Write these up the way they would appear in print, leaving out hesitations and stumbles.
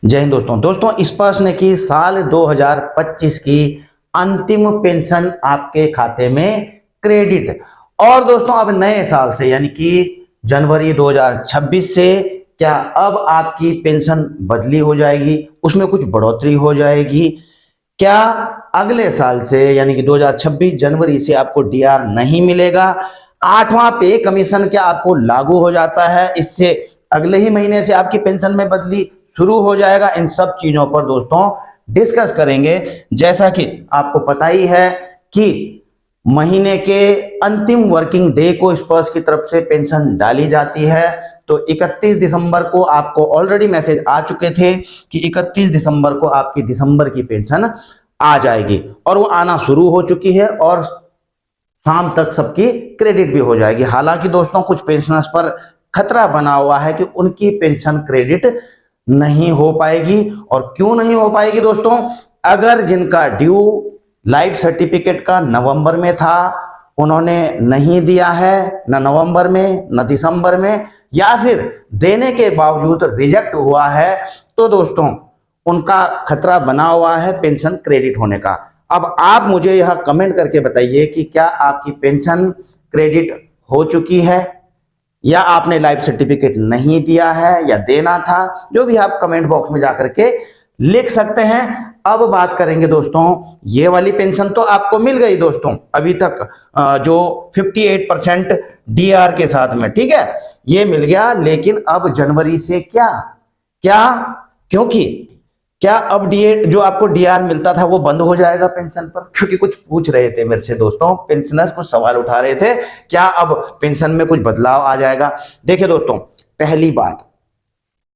जय हिंद दोस्तों। इस प्रश्न ने की साल 2025 की अंतिम पेंशन आपके खाते में क्रेडिट। और दोस्तों अब नए साल से यानी कि जनवरी 2026 से क्या अब आपकी पेंशन बदली हो जाएगी, उसमें कुछ बढ़ोतरी हो जाएगी क्या? अगले साल से यानी कि 2026 जनवरी से आपको डीआर नहीं मिलेगा। आठवां पे कमीशन क्या आपको लागू हो जाता है, इससे अगले ही महीने से आपकी पेंशन में बदली शुरू हो जाएगा। इन सब चीजों पर दोस्तों डिस्कस करेंगे। जैसा कि आपको पता ही है कि महीने के अंतिम वर्किंग डे को स्पर्श की तरफ से पेंशन डाली जाती है। तो 31 दिसंबर को आपको ऑलरेडी मैसेज आ चुके थे कि 31 दिसंबर को आपकी दिसंबर की पेंशन आ जाएगी और वो आना शुरू हो चुकी है और शाम तक सबकी क्रेडिट भी हो जाएगी। हालांकि दोस्तों कुछ पेंशनर्स पर खतरा बना हुआ है कि उनकी पेंशन क्रेडिट नहीं हो पाएगी। और क्यों नहीं हो पाएगी दोस्तों? अगर जिनका ड्यू लाइफ सर्टिफिकेट का नवंबर में था, उन्होंने नहीं दिया है न नवंबर में न दिसंबर में, या फिर देने के बावजूद रिजेक्ट हुआ है, तो दोस्तों उनका खतरा बना हुआ है पेंशन क्रेडिट होने का। अब आप मुझे यह कमेंट करके बताइए कि क्या आपकी पेंशन क्रेडिट हो चुकी है या आपने लाइफ सर्टिफिकेट नहीं दिया है या देना था। जो भी आप कमेंट बॉक्स में जाकर के लिख सकते हैं। अब बात करेंगे दोस्तों, ये वाली पेंशन तो आपको मिल गई दोस्तों अभी तक, जो 58% डीआर के साथ में, ठीक है, ये मिल गया। लेकिन अब जनवरी से क्या क्या क्योंकि क्या अब डीए जो आपको डीआर मिलता था वो बंद हो जाएगा पेंशन पर? क्योंकि कुछ पूछ रहे थे मेरे से दोस्तों, पेंशनर्स कुछ सवाल उठा रहे थे, क्या अब पेंशन में कुछ बदलाव आ जाएगा? देखिए दोस्तों, पहली बात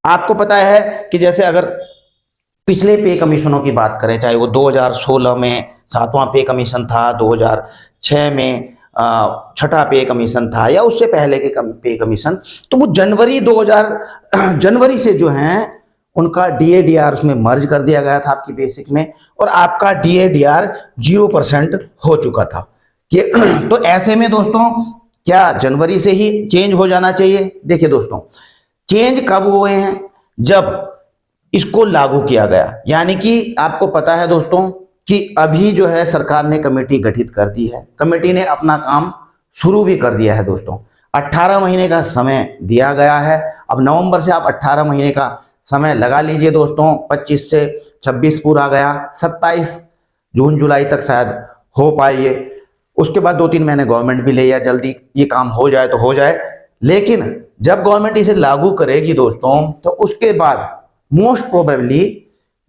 आपको पता है कि जैसे अगर पिछले पे कमीशनों की बात करें, चाहे वो 2016 में 7वां पे कमीशन था, 2006 में छठा पे कमीशन था, या उससे पहले के पे कमीशन, तो वो जनवरी से जो है उनका डीएडीआर उसमें मर्ज कर दिया गया था आपकी बेसिक में, और आपका डीएडीआर 0% हो चुका था कि तो ऐसे में दोस्तों क्या जनवरी से ही चेंज हो जाना चाहिए? देखिए दोस्तों, चेंज कब हुए हैं? जब इसको लागू किया गया। यानी कि आपको पता है दोस्तों कि अभी जो है सरकार ने कमेटी गठित कर दी है, कमेटी ने अपना काम शुरू भी कर दिया है दोस्तों। 18 महीने का समय दिया गया है। अब नवंबर से आप 18 महीने का समय लगा लीजिए दोस्तों, 25 से 26 पूरा गया, 27 जून जुलाई तक शायद हो पाए। उसके बाद 2-3 महीने गवर्नमेंट भी ले या जल्दी ये काम हो जाए तो हो जाए। लेकिन जब गवर्नमेंट इसे लागू करेगी दोस्तों, तो उसके बाद मोस्ट प्रोबेबली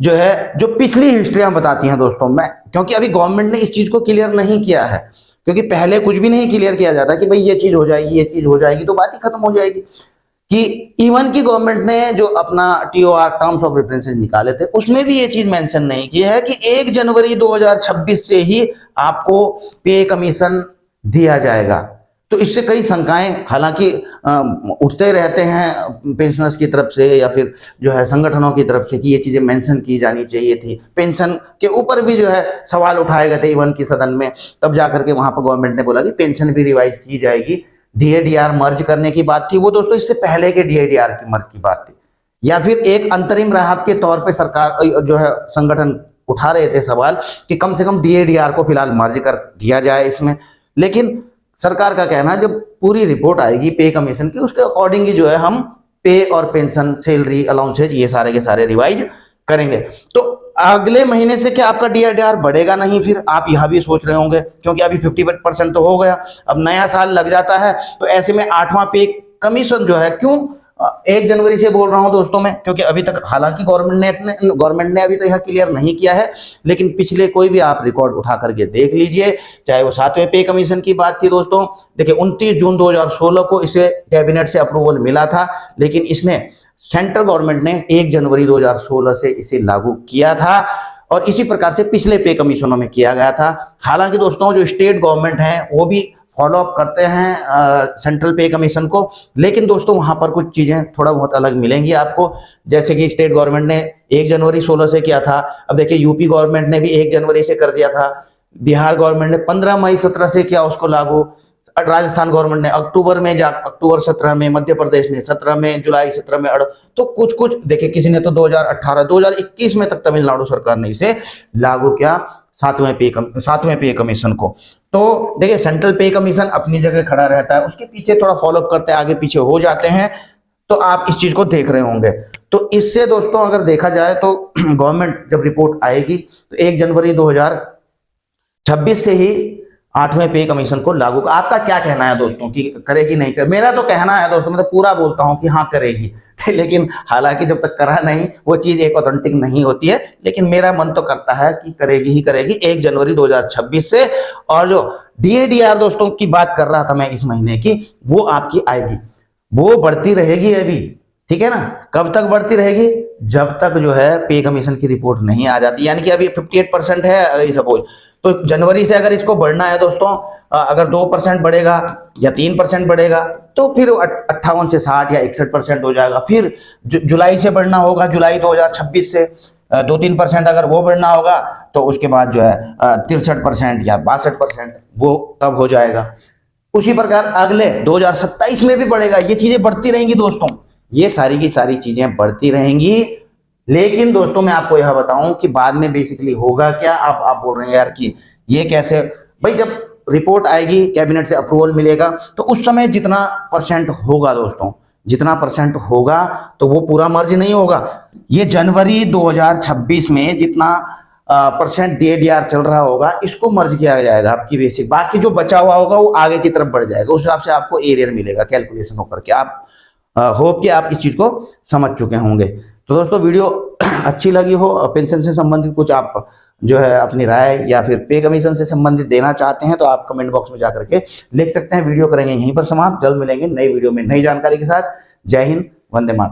जो है, जो पिछली हिस्ट्रियां बताती हैं दोस्तों, मैं क्योंकि अभी गवर्नमेंट ने इस चीज को क्लियर नहीं किया है, क्योंकि पहले कुछ भी नहीं क्लियर किया जाता कि भाई ये चीज हो जाएगी, ये चीज हो जाएगी तो बात ही खत्म हो जाएगी। कि इवन की गवर्नमेंट ने जो अपना टीओआर टर्म्स ऑफ रेफरेंसेस निकाले थे, उसमें भी ये चीज मेंशन नहीं की है कि 1 जनवरी 2026 से ही आपको पे कमीशन दिया जाएगा। तो इससे कई शंकाएं हालांकि उठते रहते हैं पेंशनर्स की तरफ से या फिर जो है संगठनों की तरफ से कि ये चीजें मेंशन की जानी चाहिए थी। पेंशन के ऊपर भी जो है सवाल उठाए गए थे इवन की सदन में, तब जाकर के वहां पर गवर्नमेंट ने बोला कि पेंशन भी रिवाइज की जाएगी। डीएडीआर मर्ज करने की बात थी, वो दोस्तों इससे पहले के डीएडीआर की मर्ज की बात थी, या फिर एक अंतरिम राहत के तौर पे सरकार जो है संगठन उठा रहे थे सवाल कि कम से कम डीएडीआर को फिलहाल मर्ज कर दिया जाए इसमें। लेकिन सरकार का कहना है जब पूरी रिपोर्ट आएगी पे कमीशन की, उसके अकॉर्डिंग ही जो है हम पे और पेंशन सैलरी अलाउंसेज ये सारे के सारे रिवाइज करेंगे। तो अगले महीने से क्या आपका डीआरडीआर बढ़ेगा नहीं? फिर आप यह भी सोच रहे होंगे, क्योंकि अभी 50% तो हो गया, अब नया साल लग जाता है, तो ऐसे में 8वां पे कमीशन जो है, क्यों 1 जनवरी से बोल रहा हूं दोस्तों मैं, क्योंकि अभी तक हालांकि गवर्नमेंट ने अभी तो यह क्लियर नहीं किया है, लेकिन पिछले कोई भी आप रिकॉर्ड उठा करके देख लीजिए, चाहे वो 7वें पे कमीशन की बात थी दोस्तों। देखिए 29 जून 2016 को इसे कैबिनेट से अप्रूवल मिला था, लेकिन इसने सेंट्रल गवर्नमेंट ने 1 जनवरी 2016 से इसे लागू किया था, और इसी प्रकार से पिछले पे कमीशनों में किया गया था। हालांकि दोस्तों जो स्टेट गवर्नमेंट है वो भी फॉलो अप करते हैं सेंट्रल पे कमीशन को, लेकिन दोस्तों वहां पर कुछ चीजें थोड़ा बहुत अलग मिलेंगी आपको। जैसे कि स्टेट गवर्नमेंट ने 1 जनवरी 16 से किया था, अब देखिए यूपी गवर्नमेंट ने भी 1 जनवरी से कर दिया था, बिहार गवर्नमेंट ने 15 मई 17 से किया उसको लागू, राजस्थान गवर्नमेंट ने अक्टूबर में अक्टूबर 17 में, मध्य प्रदेश ने 17 में, जुलाई 17 में तो कुछ कुछ देखिए, किसी ने तो 2018 2021 में तक तमिलनाडु सरकार ने इसे लागू किया, सातवें पे कमीशन को। तो देखिए सेंट्रल पे कमीशन अपनी जगह खड़ा रहता है, उसके पीछे थोड़ा फॉलोअप करते हैं, आगे पीछे हो जाते हैं, तो आप इस चीज को देख रहे होंगे। तो इससे दोस्तों अगर देखा जाए तो गवर्नमेंट जब रिपोर्ट आएगी तो 1 जनवरी 2026 से ही 8वें पे कमीशन को लागू। आपका क्या कहना है दोस्तों कि करेगी नहीं करे? मेरा तो कहना है दोस्तों, मैं तो पूरा बोलता हूं कि हाँ करेगी, लेकिन हालांकि जब तक करा नहीं वो चीज एक ऑथेंटिक नहीं होती है, लेकिन मेरा मन तो करता है कि करेगी ही करेगी 1 जनवरी 2026 से। और जो DADR दोस्तों की बात कर रहा था मैं इस महीने की, वो आपकी आएगी, वो बढ़ती रहेगी अभी, ठीक है ना। कब तक बढ़ती रहेगी? जब तक जो है पे कमीशन की रिपोर्ट नहीं आ जाती, यानी कि अभी 58% है अगर सपोज, तो जनवरी से अगर इसको बढ़ना है दोस्तों, अगर 2% बढ़ेगा या 3% बढ़ेगा तो फिर 58 से 60 या 61% हो जाएगा। फिर जुलाई से बढ़ना होगा, जुलाई 2026 से 2-3% अगर वो बढ़ना होगा तो उसके बाद जो है 63% या 62% वो तब हो जाएगा। उसी प्रकार अगले 2027 में भी बढ़ेगा। ये चीजें बढ़ती रहेंगी दोस्तों, ये सारी की सारी चीजें बढ़ती रहेंगी। लेकिन दोस्तों मैं आपको यह बताऊं कि बाद में बेसिकली होगा क्या। आप बोल रहे हैं यार कि ये कैसे? भाई जब रिपोर्ट आएगी, कैबिनेट से अप्रूवल मिलेगा, तो उस समय जितना परसेंट होगा दोस्तों, जितना परसेंट होगा तो वो पूरा मर्ज नहीं होगा। ये जनवरी 2026 में जितना परसेंट DADR चल रहा होगा, इसको मर्ज किया जाएगा आपकी बेसिक, बाकी जो बचा हुआ होगा वो आगे की तरफ बढ़ जाएगा, उस हिसाब से आपको एरियर मिलेगा कैलकुलेशन होकर के। आप होप कि आप इस चीज को समझ चुके होंगे। तो दोस्तों वीडियो अच्छी लगी हो, पेंशन से संबंधित कुछ आप जो है अपनी राय या फिर पे कमीशन से संबंधित देना चाहते हैं तो आप कमेंट बॉक्स में जाकर के लिख सकते हैं। वीडियो करेंगे यहीं पर समाप्त, जल्द मिलेंगे नई वीडियो में नई जानकारी के साथ। जय हिंद, वंदे मातरम।